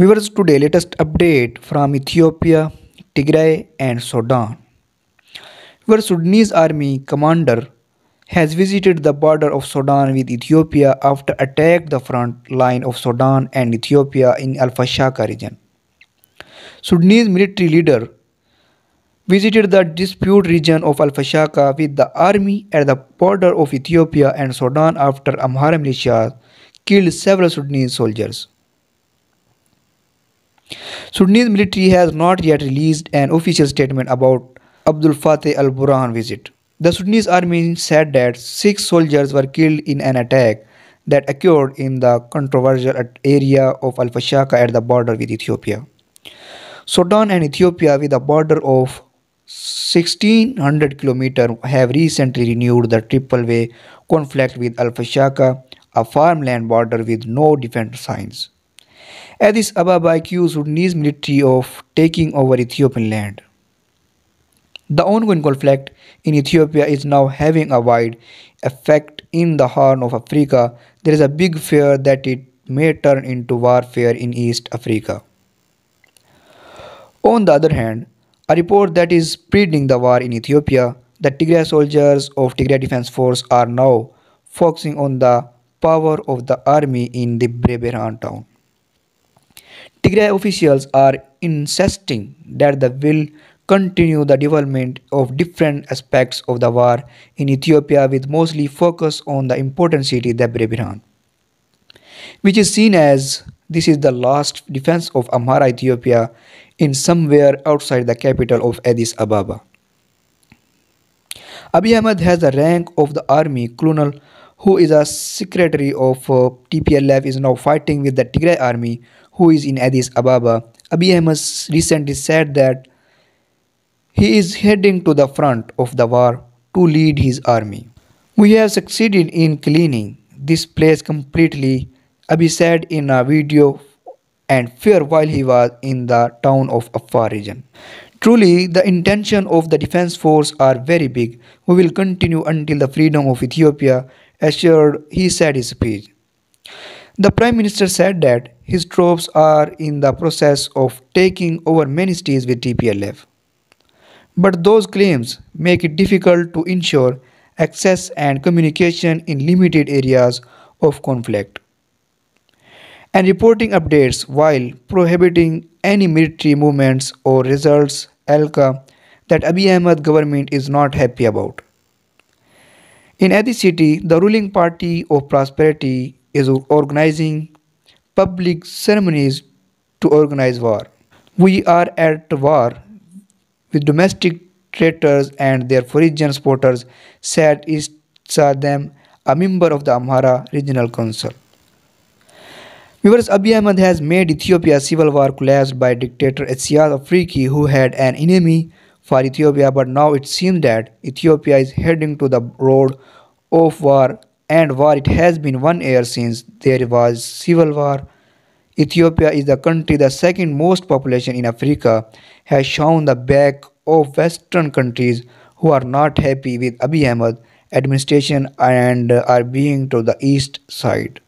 Viewers, today latest update from Ethiopia, Tigray and Sudan. Where Sudanese army commander has visited the border of Sudan with Ethiopia after attacked the front line of Sudan and Ethiopia in Al-Fashaka region. Sudanese military leader visited the dispute region of Al-Fashaka with the army at the border of Ethiopia and Sudan after Amhara militia killed several Sudanese soldiers. Sudanese military has not yet released an official statement about Abdul Fattah al-Burhan visit. The Sudanese army said that 6 soldiers were killed in an attack that occurred in the controversial area of Al-Fashaka at the border with Ethiopia. Sudan and Ethiopia, with a border of 1600 km, have recently renewed the triple-way conflict with Al-Fashaka, a farmland border with no defense signs. Addis Ababa accused Sudanese military of taking over Ethiopian land. The ongoing conflict in Ethiopia is now having a wide effect in the Horn of Africa. There is a big fear that it may turn into warfare in East Africa. On the other hand, a report that is spreading the war in Ethiopia, the Tigray soldiers of Tigray Defense Force are now focusing on the power of the army in the Breberhan town. Tigray officials are insisting that they will continue the development of different aspects of the war in Ethiopia with mostly focus on the important city Breberhan, which is seen as this is the last defense of Amhara Ethiopia in somewhere outside the capital of Addis Ababa. Abiy Ahmed has the rank of the army colonel who is a secretary of TPLF is now fighting with the Tigray army who is in Addis Ababa. Abiy Ahmed recently said that he is heading to the front of the war to lead his army. We have succeeded in cleaning this place completely, Abiy said in a video and fear while he was in the town of Afar region. Truly, the intention of the defense force are very big. We will continue until the freedom of Ethiopia assured, he said in his speech. The Prime Minister said that his troops are in the process of taking over many cities with TPLF. But those claims make it difficult to ensure access and communication in limited areas of conflict. And reporting updates while prohibiting any military movements or results Alka that Abiy Ahmed government is not happy about. In Addis city, the ruling party of Prosperity is organizing public ceremonies to organize war. We are at war with domestic traitors and their foreign supporters, said Issa Dem, a member of the Amhara Regional Council. Viewers, Abiy Ahmed has made Ethiopia civil war collapsed by dictator Isaias Afwerki, who had an enemy for Ethiopia, but now it seems that Ethiopia is heading to the road of war, and war it has been 1 year since there was civil war. Ethiopia is the country the second most population in Africa, has shown the back of Western countries who are not happy with Abiy Ahmed administration and are being to the east side.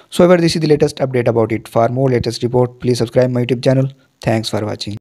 So this is the latest update about it. For more latest report, please subscribe my YouTube channel. Thanks for watching.